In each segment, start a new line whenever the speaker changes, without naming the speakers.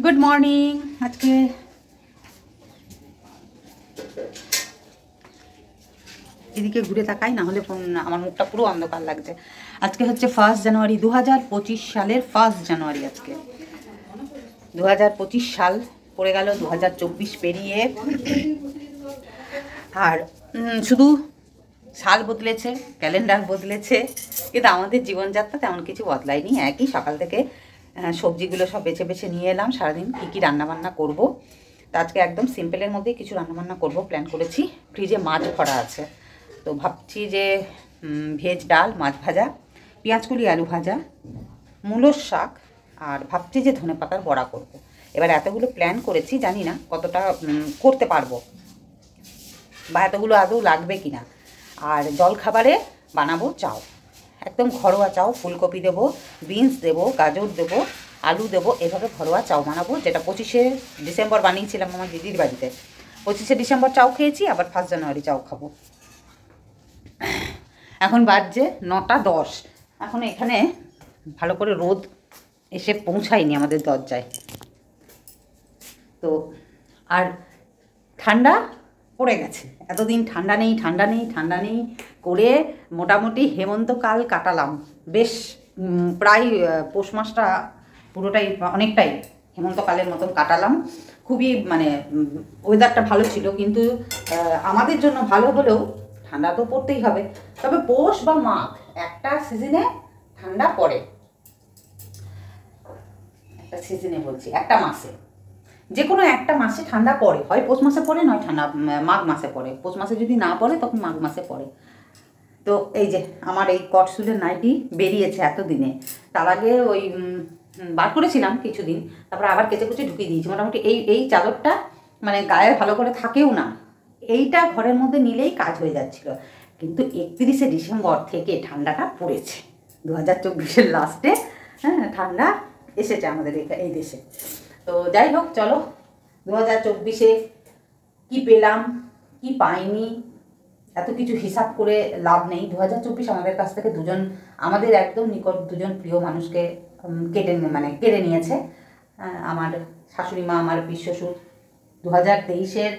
Good morning. আজকে এদিকে ঘুরে তাকাই, না হলে আমার মুখটা পুরো অন্ধকার লাগছে। আজকে হচ্ছে 1 জানুয়ারি 2025 সালের 1 জানুয়ারি। আজকে 2025 সাল পড়ে গেল, 2024 পেরিয়ে। আর শুধু সাল বদলেছে, ক্যালেন্ডার বদলেছে, কিন্তু আমাদের জীবনযাত্রা তেমন কিছু বদলায়নি। একই সকাল থেকে সবজিগুলো সব বেছে বেছে নিয়ে এলাম। সারাদিন কী কী রান্নাবান্না করব, তো আজকে একদম সিম্পলের মধ্যেই কিছু রান্নাবান্না করব প্ল্যান করেছি। ফ্রিজে মাছ ভরা আছে, তো ভাবছি যে ভেজ ডাল, মাছ ভাজা, পেঁয়াজকলি আলু ভাজা, মূলোর শাক, আর ভাবছি যে ধনেপাতার বড়া করব। এবার এতগুলো প্ল্যান করেছি, জানি না কতটা করতে পারবো বা এতগুলো আদৌ লাগবে কি না। আর জলখাবারে বানাবো চাউ, একদম ঘরোয়া চাউ। ফুলকপি দেবো, বিনস দেবো, গাজর দেবো, আলু দেবো, এভাবে ঘরোয়া চাউ বানাবো, যেটা 25শে ডিসেম্বর বানিয়েছিলাম আমার দিদির বাড়িতে। 25শে ডিসেম্বর চাউ খেয়েছি, আবার 1 জানুয়ারি চাউ খাবো। এখন বাজছে 9টা 10। এখন এখানে ভালো করে রোদ এসে পৌঁছায়নি আমাদের দরজায়। তো আর ঠান্ডা পড়ে গেছে। এতদিন ঠান্ডা নেই ঠান্ডা নেই ঠান্ডা নেই করে মোটামুটি হেমন্তকাল কাটালাম বেশ। প্রায় পৌষ মাসটা পুরোটাই অনেকটাই হেমন্তকালের মতন কাটালাম। খুবই মানে ওয়েদারটা ভালো ছিল, কিন্তু আমাদের জন্য ভালো হলেও ঠান্ডা তো পড়তেই হবে। তবে পৌষ বা মাঘ একটা সিজনে ঠান্ডা পড়ে, একটা সিজনে বলছি, একটা মাসে, যে কোনো একটা মাসে ঠান্ডা পড়ে। হয় পৌষ মাসে পড়ে, নয় ঠান্ডা মাঘ মাসে পড়ে। পৌষ মাসে যদি না পড়ে তখন মাঘ মাসে পড়ে। তো এই যে আমার এই কটসুলের নাইটি বেরিয়েছে এতদিনে, তার আগে ওই বার করেছিলাম কিছুদিন, তারপরে আবার কেচে কুচে ঢুকিয়ে দিয়েছি। মোটামুটি এই এই চাদরটা মানে গায়ে ভালো করে থাকেও না, এইটা ঘরের মধ্যে নিলেই কাজ হয়ে যাচ্ছিল। কিন্তু 31শে ডিসেম্বর থেকে ঠান্ডাটা পড়েছে, 2024-এর লাস্টে। হ্যাঁ, ঠান্ডা এসেছে আমাদের এই দেশে। তো যাই হোক, চলো 2024-এ কী পেলাম কি পাইনি এত কিছু হিসাব করে লাভ নেই। 2024 আমাদের কাছ থেকে আমাদের একদম নিকট দুজন প্রিয় মানুষকে কেড়ে নিয়েছে। আমার শাশুড়ি মা, আমার পিসশ্বশুর। 2023-এর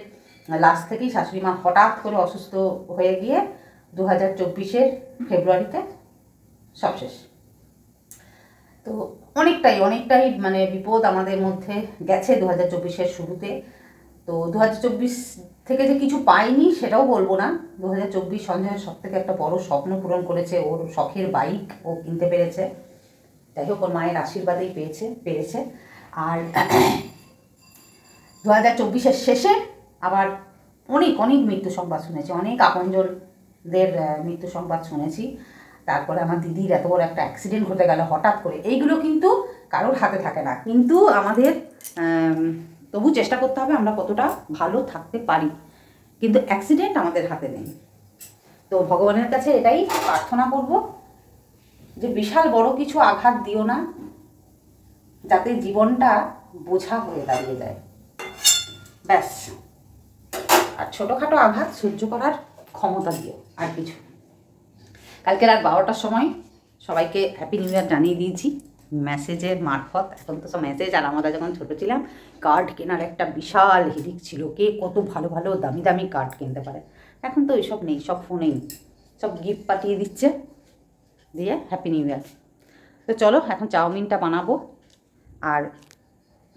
লাস্ট থেকেই শাশুড়ি মা হঠাৎ করে অসুস্থ হয়ে গিয়ে 2024-এর ফেব্রুয়ারিতে সব শেষ। তো অনেকটাই মানে বিপদ আমাদের মধ্যে গেছে 2024-এর শুরুতে। তো 2024 থেকে যে কিছু পাইনি সেটাও বলবো না। 2024 সঞ্জয়ের সব থেকে একটা বড় স্বপ্ন পূরণ করেছে, ওর শখের বাইক ও কিনতে পেরেছে। যাই হোক, ওর মায়ের আশীর্বাদেই পেরেছে। আর 2024-এর শেষে আবার অনেক মৃত্যু সংবাদ শুনেছি, অনেক আপনজনদের মৃত্যু সংবাদ শুনেছি। তারপরে আমার দিদির এত বড় একটা অ্যাক্সিডেন্ট ঘটে গেল হঠাৎ করে। এইগুলো কিন্তু কারোর হাতে থাকে না, কিন্তু আমাদের তবু চেষ্টা করতে হবে আমরা কতটা ভালো থাকতে পারি, কিন্তু অ্যাক্সিডেন্ট আমাদের হাতে নেই। তো ভগবানের কাছে এটাই প্রার্থনা করব যে বিশাল বড় কিছু আঘাত দিও না, যাতে জীবনটা বোঝা হয়ে দাঁড়িয়ে যায়, ব্যাস। আর ছোটোখাটো আঘাত সহ্য করার ক্ষমতা দিও, আর কিছু। কালকে রাত 12টার সময় সবাইকে হ্যাপি নিউ ইয়ার জানিয়ে দিয়েছি মেসেজের মারফত। এখন তো সব মেসেজ, আর আমরা যখন ছোটো ছিলাম কার্ড কেনার একটা বিশাল হিড়িক ছিল, কে কত ভালো ভালো দামি দামি কার্ড কিনতে পারে। এখন তো ওইসব নেই, সব ফোনেই সব গিফট পাঠিয়ে দিচ্ছে, দিয়ে হ্যাপি নিউ ইয়ার। তো চলো এখন চাউমিনটা বানাবো, আর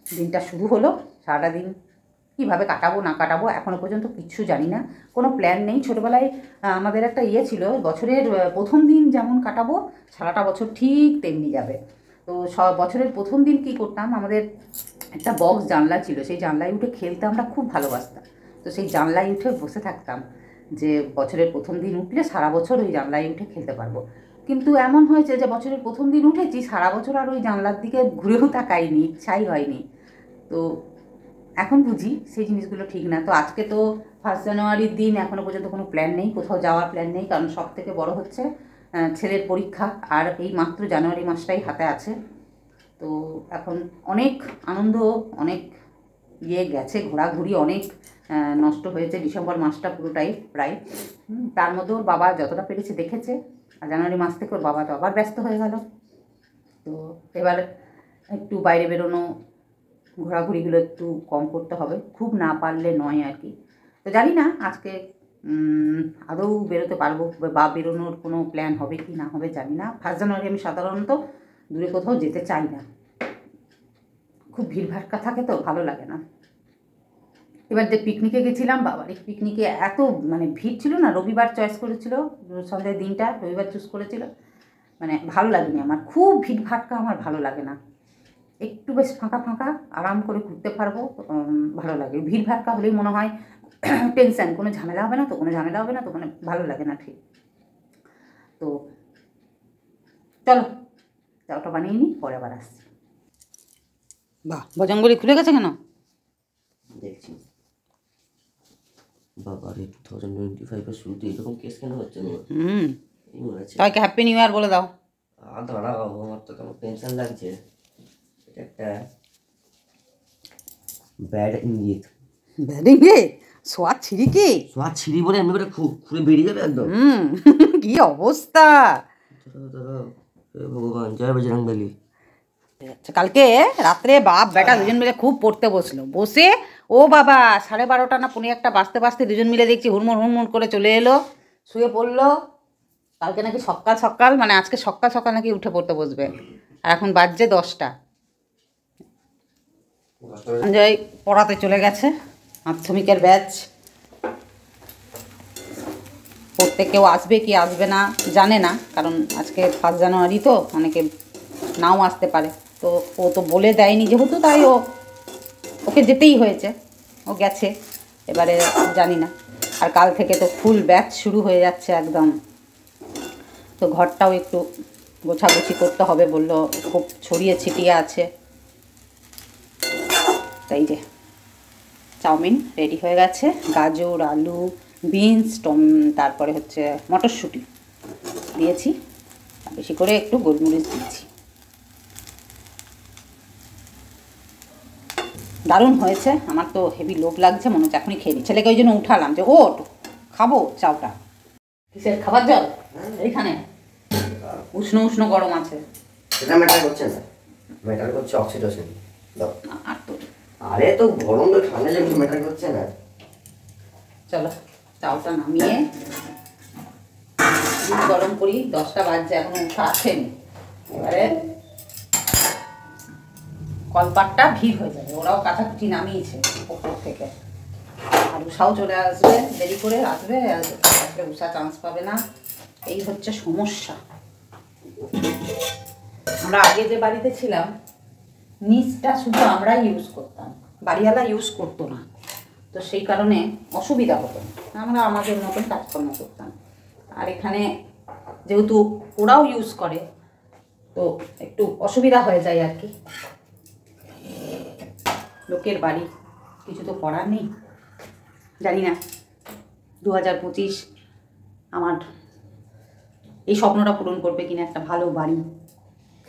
দিনটা শুরু হলো। সারাটা দিন কীভাবে কাটাবো না কাটাবো এখনও পর্যন্ত কিচ্ছু জানি না, কোনো প্ল্যান নেই। ছোটোবেলায় আমাদের একটা ছিল, বছরের প্রথম দিন যেমন কাটাবো সারাটা বছর ঠিক তেমনি যাবে। তো বছরের প্রথম দিন কী করতাম, আমাদের একটা বক্স জানলা ছিল, সেই জানলায় উঠে খেলতে আমরা খুব ভালোবাসতাম। তো সেই জানলায় উঠে বসে থাকতাম যে বছরের প্রথম দিন উঠলে সারা বছর ওই জানলায় উঠে খেলতে পারবো। কিন্তু এমন হয়েছে যে বছরের প্রথম দিন উঠেছি, সারা বছর আর ওই জানলার দিকে ঘুরেও তাকাইনি, ইচ্ছাই হয়নি। তো এখন বুঝি সেই জিনিসগুলো ঠিক না। তো আজকে তো 1 জানুয়ারির দিন, এখনও পর্যন্ত কোনো প্ল্যান নেই, কোথাও যাওয়ার প্ল্যান নেই, কারণ সব থেকে বড় হচ্ছে ছেলের পরীক্ষা, আর এই মাত্র জানুয়ারি মাসটাই হাতে আছে। তো এখন অনেক আনন্দ, অনেক গেছে, ঘোরাঘুরি অনেক নষ্ট হয়েছে ডিসেম্বর মাসটা পুরোটাই প্রায়। তার মধ্যে ওর বাবা যতটা পেরেছে দেখেছে, আর জানুয়ারি মাস থেকে ওর বাবা তো আবার ব্যস্ত হয়ে গেল। তো এবার একটু বাইরে বেরোনো ঘোরাঘুরিগুলো একটু কম করতে হবে, খুব না পারলে নয় আর কি। তো জানি না আজকে আদৌ বেরোতে পারবো বা বেরোনোর কোনো প্ল্যান হবে কি না হবে জানি না। 1 জানুয়ারি আমি সাধারণত দূরে কোথাও যেতে চাই না, খুব ভিড়ভাট্টা থাকে তো ভালো লাগে না। এবার যে পিকনিকে গেছিলাম, বাবারে পিকনিকে এত মানে ভিড় ছিল না, রবিবার চয়েস করেছিল, সন্ধ্যার দিনটা রবিবার চুজ করেছিল, মানে ভালো লাগেনি আমার, খুব ভিড়ভাট্টা আমার ভালো লাগে না, একটু বেশ ফাঁকা ফাঁকা আরাম করে ঘুরতে পারবো, ভালো লাগে। ভিড়ভাট্টা হলেই মনে হয় টেনশন, কোনো ঝামেলা হবে না তো, কোনো ঝামেলা হবে না তো, মানে ভালো লাগে না ঠিক। তো চলো চাউটা বানিয়ে নিই, পরে আবার আসছি। বাহ, বজঙ্গলি খুলে গেছে কেন
দেখছি। বাবারে 2025 শুরুতে এরকম কেস কেন হচ্ছে না?
সবাইকে হ্যাপি নিউ ইয়ার বলে দাও।
দাঁড়াও, আমার তো কেমন টেনশন লাগছে। এটা একটা ব্যাড ইঙ্গিত।
ব্যাড ইঙ্গিত? সোয়াদ ছিঁড়ি কি?
সোয়াদ ছিঁড়ি বলে এমনি করে খুলে বেরিয়ে যাবে একদম।
কি অবস্থা!
ভগবান, জয় বজরংবলী।
কালকে রাত্রে বাপ বেটা দুজন মিলে খুব পড়তে বসে ও বাবা 12:30 না 1:45 বাজতে বাজতে দুজন মিলে দেখছি হুড়মুড় করে চলে এলো, শুয়ে পড়লো। কালকে নাকি সকাল মানে আজকে সকাল নাকি উঠে পড়তে বসবে, আর এখন বাজছে 10টা। সঞ্জয় পড়াতে চলে গেছে, মাধ্যমিকের ব্যাচ পড়তে। কেউ আসবে কি আসবে না জানে না, কারণ আজকে 1 জানুয়ারি তো অনেকে নাও আসতে পারে। তো ও তো বলে দেয়নি যেহেতু, তাই ওকে যেতেই হয়েছে, ও গেছে। এবারে জানি না, আর কাল থেকে তো ফুল ব্যাচ শুরু হয়ে যাচ্ছে একদম। তো ঘরটাও একটু গোছাগুছি করতে হবে বললো, খুব ছড়িয়ে ছিটিয়ে আছে। তাই যে চাউমিন রেডি হয়ে গেছে, গাজর, আলু, বিনস, তারপরে হচ্ছে মটরশুঁটি দিয়েছি, বেশি করে একটু গোলমরিচ দিয়েছি। দারুণ হয়েছে, আমার তো হেভি লোভ লাগছে, মনে হচ্ছে এখনই খেয়ে নিই। ছেলেকে ওই জন্য উঠালাম যে ওট খাবো চাউটা। কিসের খাবার জল? এইখানে উষ্ণ গরম আছে।
সেটা ম্যাটার করছে না, ম্যাটার করছে অক্সিটোসিন।
আর তো
আরে তো গরম তো ঠান্ডা যে ম্যাটার করছে না।
চলো চাউটা নামিয়ে গরম করি, 10টা বাজছে, এখনো উঠা আসেনি। এবারে কলপাটটা ভিড় হয়ে যাবে, ওরাও কাঁচাকুচি নামিয়েছে ওপর থেকে, আর উষাও চলে আসবে, দেরি করে আসবে, আসলে উষা চান্স পাবে না, এই হচ্ছে সমস্যা। আমরা আগে যে বাড়িতে ছিলাম নিচটা শুধু আমরা ইউজ করতাম, বাড়িওয়ালা ইউজ করতো না, তো সেই কারণে অসুবিধা হতো, আমরা আমাদের মতন কাজকর্ম করতাম। আর এখানে যেহেতু ওরাও ইউজ করে তো একটু অসুবিধা হয়ে যায় আর কি। লোকের বাড়ি, কিছু তো করার নেই। জানি না 2025 আমার এই স্বপ্নটা পূরণ করবে কিনা, একটা ভালো বাড়ি,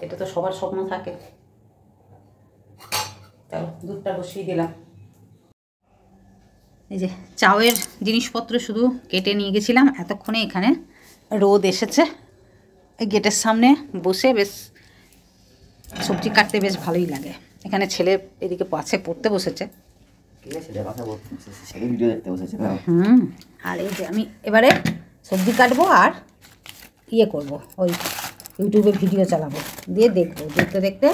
এটা তো সবার স্বপ্ন থাকে। চলো দুধটা বসিয়ে দিলাম। এই যে চাউয়ের জিনিসপত্র শুধু কেটে নিয়ে গেছিলাম, এতক্ষণে এখানে রোদ এসেছে, এই গেটের সামনে বসে বেশ সবজি কাটতে বেশ ভালোই লাগে। এখানে ছেলে এদিকে পাশে পড়তে বসেছে, আর এই যে আমি এবারে সবজি কাটবো আর ইয়ে করবো, ওই ইউটিউবে ভিডিও চালাবো, দিয়ে দেখবো, দেখতে দেখতে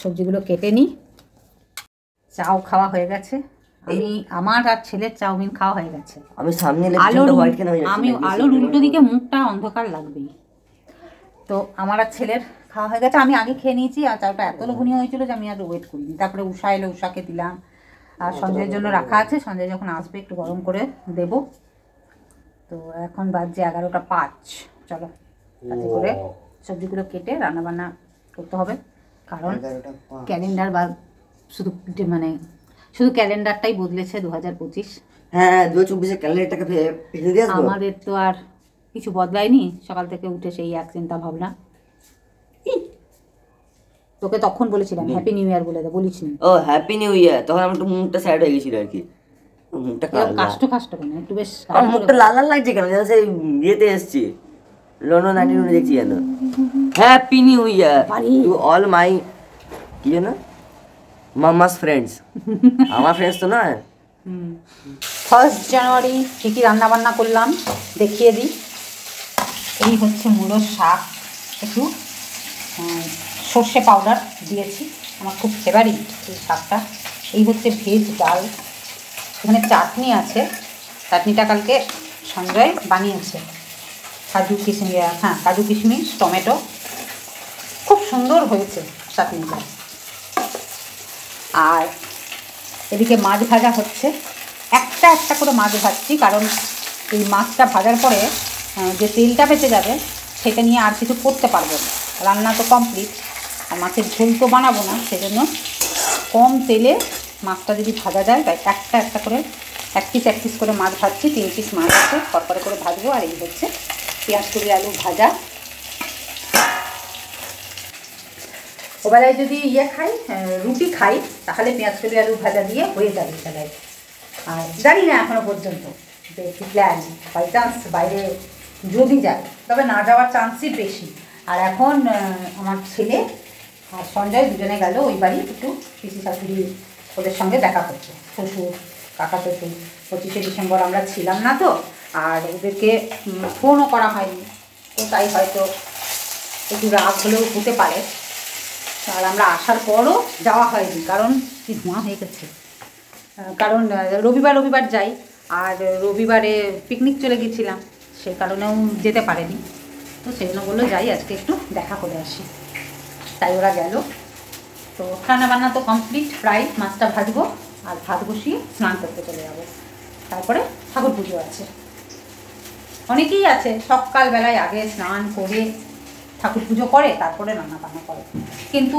সবজিগুলো কেটে নিই। চাও খাওয়া হয়ে গেছে, আমার আর ছেলের চাউমিন খাওয়া হয়ে গেছে।
আমি সামনে
আলোর উল্টো দিকে মুখটা অন্ধকার লাগবেই। তো আমার আর ছেলের খাওয়া হয়ে গেছে, আমি আগে খেয়ে নিয়েছি, আর চাউটা এত লোভনীয় হয়েছিল যে আমি আর ওয়েট করিনি। তারপরে উষা এলো, উষাকে দিলাম, আর সঞ্জয়ের জন্য রাখা আছে, সঞ্জয় যখন আসবে একটু গরম করে দেব। তো এখন বাজছে 11টা 5। চলো তাতে করে সবজিগুলো কেটে রান্নাবান্না করতে হবে, কারণ ক্যালেন্ডার বা শুধু মানে শুধু ক্যালেন্ডারটাই বদলেছে 2025।
হ্যাঁ 2024 ক্যালেন্ডারটাকে ফেলে দিয়ে আসবো।
আমাদের তো আর কিছু বদলায়নি, সকাল থেকে উঠে সেই এক চিন্তা ভাবনা। তোকে তখন বলেছিলাম হ্যাপি নিউ ইয়ার বলে দে, বলিসনি?
ও হ্যাপি নিউ ইয়ার, তখন আমার একটু মুখটা স্যাড হয়ে গেছিল আর কি। মুখটা
কাষ্ট কেন, একটু বেশ
আমার মুখটা লাল লাল লাগছে কেন, যেন সেই ইয়েতে এসছি, লন্ডন 19 দেখছি যেন। Happy new year to all my কি যেন মাম্মাস ফ্রেন্ডস। আমার ফ্রেন্ডস তো নয়।
1 জানুয়ারি কী কী রান্নাবান্না করলাম দেখিয়ে দিই। এই হচ্ছে মূলোর শাক, একটু সর্ষে পাউডার দিয়েছি, আমার খুব ফেভারিট এই শাকটা। এই হচ্ছে ভেজ ডাল, এখানে চাটনি আছে, চাটনিটা কালকে সঞ্জয় বানিয়েছে, কাজু কিশমিশ টমেটো, খুব সুন্দর হয়েছে চাটনিটা। আর এদিকে মাছ ভাজা হচ্ছে, একটা একটা করে মাছ ভাজছি, কারণ এই মাছটা ভাজার পরে যে তেলটা বেঁচে যাবে সেটা নিয়ে আর কিছু করতে পারবো না, রান্না তো কমপ্লিট, আর মাছের ঝোল তো বানাবো না, সেজন্য কম তেলে মাছটা যদি ভাজা যায় তাই একটা একটা করে এক পিস করে মাছ ভাজছি। 3 পিস মাছ আছে, কড়কড়ে করে ভাজবো। আর এই হচ্ছে পেঁয়াজ কলি আলু ভাজা। ওবেলায় যদি রুটি খাই তাহলে পেঁয়াজ কলি আলু ভাজা দিয়ে হয়ে যাবে বেলায়। আর জানি না এখনও পর্যন্ত যে একটু প্ল্যান, বাই চান্স বাইরে যদি যায়, তবে না যাওয়ার চান্সই বেশি। আর এখন আমার ছেলে আর সঞ্জয় দুজনে গেল ওই বাড়ি একটু পিসি শাশুড়ি ওদের সঙ্গে দেখা করছে, শ্বশুর কাকা শ্বশুর। 25শে ডিসেম্বর আমরা ছিলাম না তো, আর ওদেরকে ফোনও করা হয়নি, তো তাই হয়তো একটু রাগ হলেও হতে পারে। আর আমরা আসার পরও যাওয়া হয়নি, কারণ কি ধোঁয়া হয়ে গেছে, কারণ রবিবার যাই, আর রবিবারে পিকনিক চলে গেছিলাম, সে কারণেও যেতে পারেনি। তো সেই জন্য বললো যাই আজকে একটু দেখা করে আসি, তাই ওরা গেল। তো রান্নাবান্না তো কমপ্লিট প্রায়, মাছটা ভাজবো আর ভাত বসিয়ে স্নান করতে চলে যাবো। তারপরে ঠাকুর পুজো আছে, অনেকেই আছে সকালবেলায় আগে স্নান করে ঠাকুর পুজো করে তারপরে রান্নাবান্না করে, কিন্তু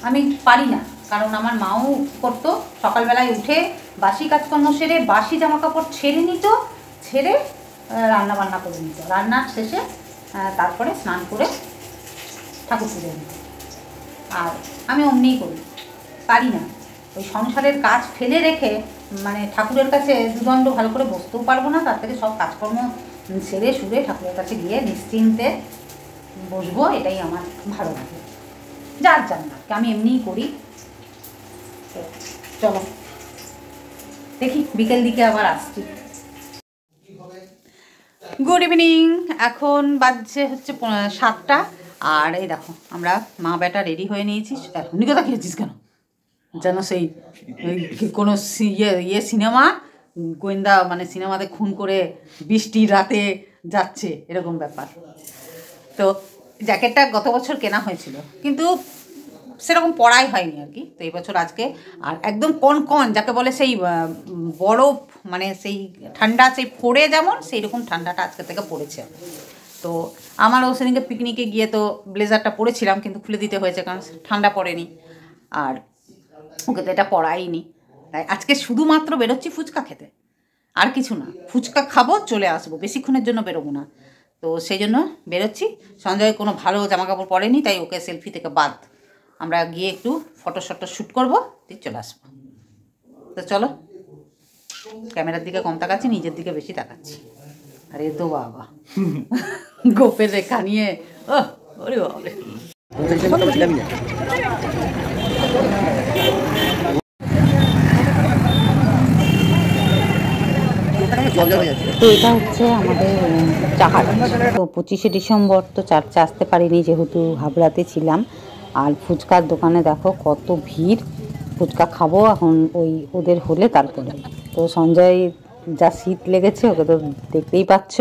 আমি পারি না, কারণ আমার মাও করতো, সকালবেলায় উঠে বাসি কাজকর্ম সেরে বাসি জামাকাপড় ছেড়ে নিত, ছেড়ে রান্নাবান্না করে নিত, রান্নার শেষে তারপরে স্নান করে ঠাকুর পুজো নিত। আর আমি অমনিই করি, পারি না, ওই সংসারের কাজ ফেলে রেখে মানে ঠাকুরের কাছে দুদণ্ড ভালো করে বসতেও পারবো না, তার থেকে সব কাজকর্ম সেরে সুরে ঠাকুরের কাছে গিয়ে নিশ্চিন্তে বসবো, এটাই আমার ভালো লাগে। যার না, আমি এমনিই করি। চলো দেখি বিকেল দিকে আবার আসছি। গুড ইভিনিং, এখন বাজছে হচ্ছে 7টা। আর এই দেখো আমরা মা বেটা রেডি হয়ে নিয়েছি। নিকতা খেয়েছিস কেন? যেন সেই কোনো সিনেমা গোয়েন্দা, মানে সিনেমাতে খুন করে বৃষ্টির রাতে যাচ্ছে এরকম ব্যাপার। তো জ্যাকেটটা গত বছর কেনা হয়েছিল, কিন্তু সেরকম পরাই হয়নি আর কি। তো এই বছর আজকে, আর একদম কনকন যাকে বলে সেই বরফ, মানে সেই ঠান্ডা, সেই পড়ে যেমন সেই রকম ঠান্ডাটা আজকে থেকে পড়েছে। তো আমারও সেদিনকে পিকনিকে গিয়ে তো ব্লেজারটা পরেছিলাম, কিন্তু খুলে দিতে হয়েছে কারণ ঠান্ডা পড়েনি, আর ওকে তো এটা পরাইনি। তাই আজকে শুধুমাত্র বেরোচ্ছি ফুচকা খেতে, আর কিছু না। ফুচকা খাবো, চলে আসবো, বেশিক্ষণের জন্য বেরোবো না। তো সেই জন্য বেরোচ্ছি। সঞ্জয় কোনো ভালো জামাকাপড় পরেনি, তাই ওকে সেলফি থেকে বাদ। আমরা গিয়ে একটু ফটো শ্যুট করবো, দিয়ে চলে আসবো। তো চলো, ক্যামেরার দিকে কম তাকাচ্ছি, নিজের দিকে বেশি তাকাচ্ছি। আরে তো বাবা গোপের রেখা নিয়ে, ওরে বাবা। তো এটা হচ্ছে আমাদের চাহার। তো 25শে ডিসেম্বর তো চার্চে আসতে পারিনি, যেহেতু হাবড়াতে ছিলাম। আর ফুচকার দোকানে দেখো কত ভিড়, ফুচকা খাবো এখন ওই ওদের হলে তারপরে। তো সঞ্জয় যা শীত লেগেছে ওকে তো দেখতেই পাচ্ছ।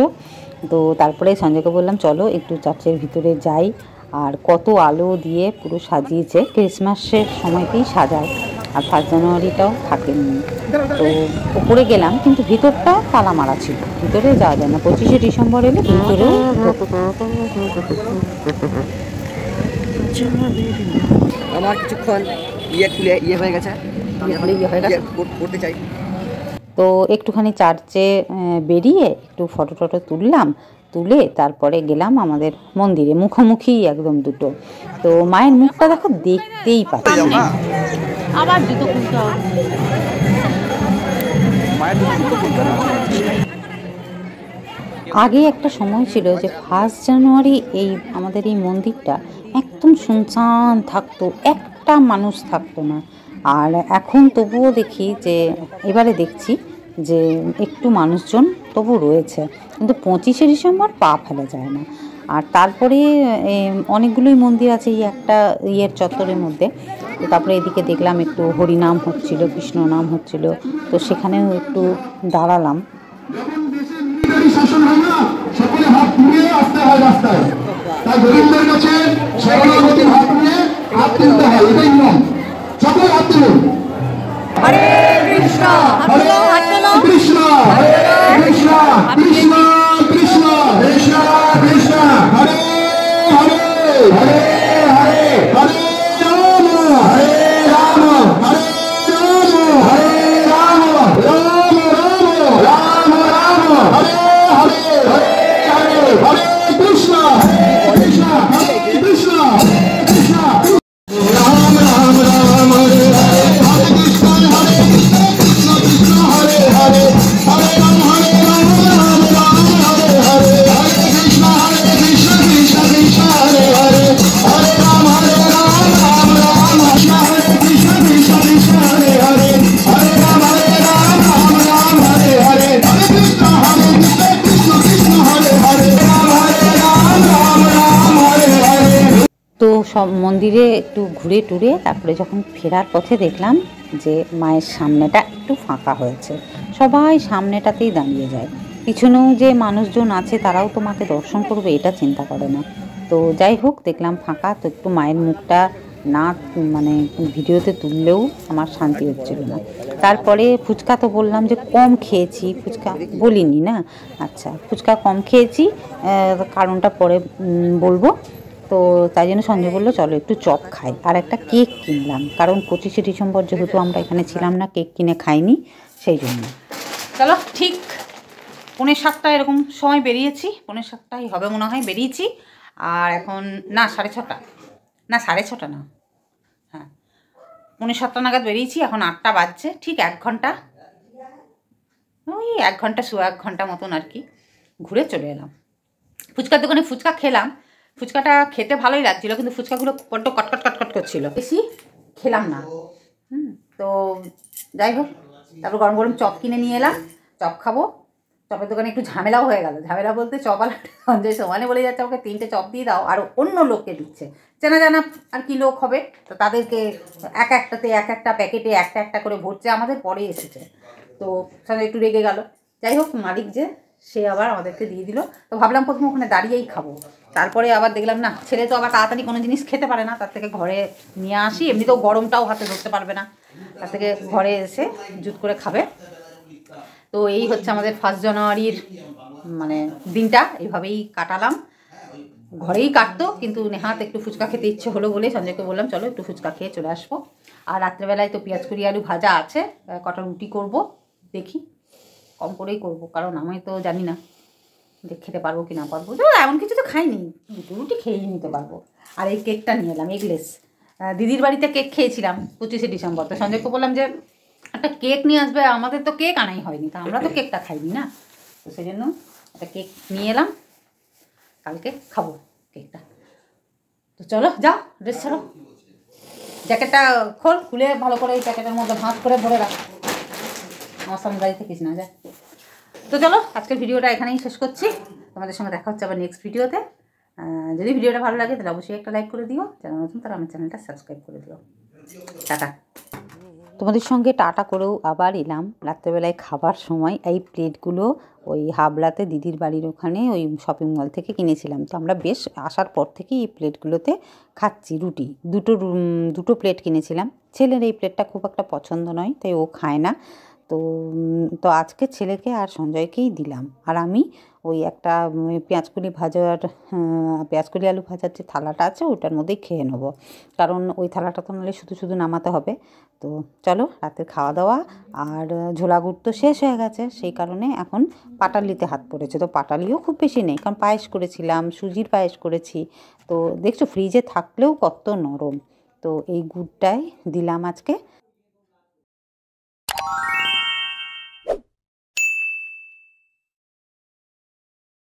তো তারপরে সঞ্জয়কে বললাম চলো একটু চার্চের ভিতরে যাই। আর কত আলো দিয়ে পুরো সাজিয়েছে, ক্রিসমাসের সময়তেই সাজায়, আর 1 জানুয়ারিটাও থাকেনি। তো উপরে গেলাম, কিন্তু ভিতরটা তালা মারা ছিল, ভিতরে যাওয়া যায় না। 25শে ডিসেম্বর এলে ভিতরেও
আমার কিছুক্ষণ হয়ে গেছে, করতে চাই।
তো একটুখানি চার্চে বেরিয়ে একটু ফটো তুললাম, তুলে তারপরে গেলাম আমাদের মন্দিরে, মুখোমুখি একদম দুটো। তো মায়ের মুখটা দেখো, দেখতেই পাচ্ছি। আবার জুতো খুলতে হবে। আগে একটা সময় ছিল যে 1 জানুয়ারি এই আমাদের এই মন্দিরটা একদম শুনশান থাকতো, একটা মানুষ থাকতো না। আর এখন তবুও দেখি যে এবারে দেখছি যে একটু মানুষজন তবু রয়েছে, কিন্তু 25শে ডিসেম্বর পা ফেলা যায় না। আর তারপরে অনেকগুলোই মন্দির আছে এই একটা ইয়ের চত্বরের মধ্যে। তো তারপরে এদিকে দেখলাম একটু হরিনাম হচ্ছিল, কৃষ্ণ নাম হচ্ছিল, তো সেখানেও একটু দাঁড়ালাম।
শাসন হয় না, সকলে হাত তুলে আসতে হয় রাস্তায়, তাই গরিবদের কাছে শরণাগতি হাত নিয়ে হাত তুলতে হয়, এটাই নিয়ম। সকলে হাত তুলুন। হরে কৃষ্ণ, হরে কৃষ্ণ, হরে কৃষ্ণ, কৃষ্ণ কৃষ্ণ, কৃষ্ণ কৃষ্ণ, হরে হরে, হরে হরে, হরে রাম, হরে রাম, হরে রাম, হরে রাম, রাম রাম, রাম রাম, হরে হরে, হরে হরে, হরে কৃষ্ণ, হরে কৃষ্ণ, হরে কৃষ্ণ, হরে কৃষ্ণ, রাম রাম রাম, হরে হরে, হরে কৃষ্ণ, হরে কৃষ্ণ, কৃষ্ণ কৃষ্ণ, হরে হরে, হরে রাম, হরে রাম, রাম রাম, হরে হরে, হরে কৃষ্ণ, হরে কৃষ্ণ, কৃষ্ণ কৃষ্ণ, হরে হরে, হরে রাম, হরে রাম, রাম রাম, হরে কৃষ্ণ, কৃষ্ণ কৃষ্ণ, হরে হরে, হরে রাম, হরে রাম, রাম রাম, হরে হরে, হরে কৃষ্ণ, হরে কৃষ্ণ, কৃষ্ণ কৃষ্ণ, হরে হরে, রাম, হরে রাম, রাম রাম, হরে হরে।
তো সব মন্দিরে একটু ঘুরে টুরে তারপরে যখন ফেরার পথে দেখলাম যে মায়ের সামনেটা একটু ফাঁকা হয়েছে, সবাই সামনেটাতেই দাঁড়িয়ে যায়, পিছনেও যে মানুষজন আছে তারাও তোমাকে দর্শন করবে এটা চিন্তা করে না। তো যাই হোক দেখলাম ফাঁকা, তো একটু মায়ের মুখটা না মানে ভিডিওতে তুললেও আমার শান্তি হচ্ছিল না। তারপরে ফুচকা তো বললাম যে কম খেয়েছি, ফুচকা বলিনি না, আচ্ছা ফুচকা কম খেয়েছি, কারণটা পরে বলবো। তো তাই জন্য সঞ্জয় বললো চলো একটু চপ খাই, আর একটা কেক কিনলাম, কারণ 25শে ডিসেম্বর যেহেতু আমরা এখানে ছিলাম না, কেক কিনে খাইনি, সেই জন্য। চলো ঠিক 6:45 এরকম সময় বেরিয়েছি, 6:45 হবে মনে হয় বেরিয়েছি। আর এখন না 6:30, না 6:30 না, হ্যাঁ 6:45 নাগাদ বেরিয়েছি, এখন 8টা বাজছে, ঠিক 1 ঘন্টা, ওই 1 ঘন্টা 1 ঘন্টা মতন আর কি ঘুরে চলে এলাম। ফুচকার দোকানে ফুচকা খেলাম, ফুচকাটা খেতে ভালোই লাগছিলো, কিন্তু ফুচকাগুলো বড্ড কটকট কটকট করছিল, বেশি খেলাম না। তো যাই হোক তারপর গরম গরম চপ কিনে নিয়ে এলাম, চপ খাবো। চপের দোকানে একটু ঝামেলাও হয়ে গেল, ঝামেলা বলতে চপওয়ালা সঞ্জয় সমানে বলে যাচ্ছে আমাকে 3টে চপ দিয়ে দাও, আর অন্য লোককে দিচ্ছে, চেনা জানা আর কি লোক হবে, তো তাদেরকে এক একটা প্যাকেটে একটা একটা করে ভরছে, আমাদের পরে এসেছে। তো সঞ্জয় একটু রেগে গেল, যাই হোক মালিক যে সে আবার আমাদেরকে দিয়ে দিল। তো ভাবলাম প্রথমে ওখানে দাঁড়িয়েই খাবো, তারপরে আবার দেখলাম না, ছেলে তো আবার তাড়াতাড়ি কোনো জিনিস খেতে পারে না, তার থেকে ঘরে নিয়ে আসি, এমনিতেও গরমটাও হাতে ধরতে পারবে না, তার থেকে ঘরে এসে জুত করে খাবে। তো এই হচ্ছে আমাদের 1 জানুয়ারির মানে দিনটা, এইভাবেই কাটালাম। ঘরেই কাটতো, কিন্তু নেহাত একটু ফুচকা খেতে ইচ্ছে হলো বলে সঞ্জয়কে বললাম চলো একটু ফুচকা খেয়ে চলে আসবো। আর রাত্রেবেলায় তো পেঁয়াজ কড়ি আলু ভাজা আছে, কটা রুটি করব, দেখি কম করেই করব, কারণ আমি তো জানি না যে খেতে পারবো কি না পারবো, তো এমন কিছু তো খাইনি, 2 রুটি খেয়েই নিতে পারবো। আর এই কেকটা নিয়ে এলাম এগলেস, দিদির বাড়িতে কেক খেয়েছিলাম 25শে ডিসেম্বর, তো সঞ্জয়কে বললাম যে একটা কেক নিয়ে আসবে, আমাদের তো কেক আনাই হয়নি, তা আমরা তো কেকটা খাইনি না, তো সেই জন্য একটা কেক নিয়ে এলাম, কালকে খাবো কেকটা। তো চলো যাও ড্রেস ছাড়ো, জ্যাকেটটা খুলে ভালো করে এই প্যাকেটের মধ্যে ভাঁজ করে ভরে রাখ, আমার সামনে গাড়ি থাকিস না যায়। তো চলো আজকের ভিডিওটা এখানেই শেষ করছি, তোমাদের সঙ্গে দেখা হচ্ছে আবার নেক্সট ভিডিওতে। যদি ভিডিওটা ভালো লাগে তাহলে অবশ্যই একটা লাইক করে দিও, যারা নতুন তারা আমার চ্যানেলটা সাবস্ক্রাইব করে দিও। টাটা। তোমাদের সঙ্গে টাটা করেও আবার এলাম রাত্রেবেলায় খাবার সময়। এই প্লেটগুলো ওই হাবড়াতে দিদির বাড়ির ওখানে ওই শপিং মল থেকে কিনেছিলাম, তো আমরা বেশ আসার পর থেকেই এই প্লেটগুলোতে খাচ্ছি রুটি, দুটো প্লেট কিনেছিলাম। ছেলের এই প্লেটটা খুব একটা পছন্দ নয়, তাই ও খায় না, তো আজকে ছেলেকে আর সঞ্জয়কেই দিলাম, আর আমি ওই একটা পেঁয়াজকলি আলু ভাজার যে থালাটা আছে ওইটার মধ্যেই খেয়ে নেবো, কারণ ওই থালাটা তো নাহলে শুধু শুধু নামাতে হবে। তো চলো রাতের খাওয়া দাওয়া, আর ঝোলা গুড় তো শেষ হয়ে গেছে, সেই কারণে এখন পাটালিতে হাত পড়েছে। তো পাটালিও খুব বেশি নেই, কারণ পায়েস করেছিলাম, সুজির পায়েস করেছি, তো দেখছো ফ্রিজে থাকলেও কত নরম। তো এই গুড়টাই দিলাম আজকে,